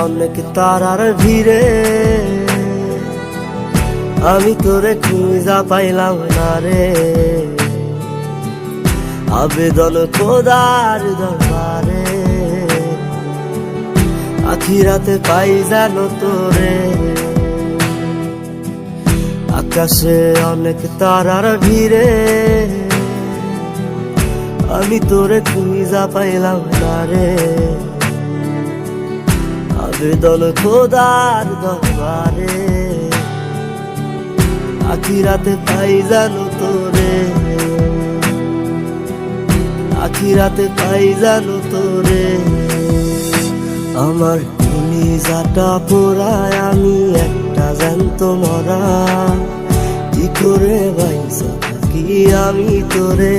অনেক তারার ভিড়ে আমি তোরে খুঁজা পাইলাম না রে। আবেদন খোদার দরবারে, আখিরাতে পাই জানো তোরে। আকাশে অনেক তারার ভিড়ে আমি তোরে খুঁজা পাইলাম না রে। আবেদন খোদার দরবারে, আখিরাতে পাই জানো তোরে। আখিরাতে পাই জানো তোরে। আমার কলিজাটা পোড়ায় আমি একটা জ্যান্ত মরা, কি করে বাইসা থাকি আমি তোরে।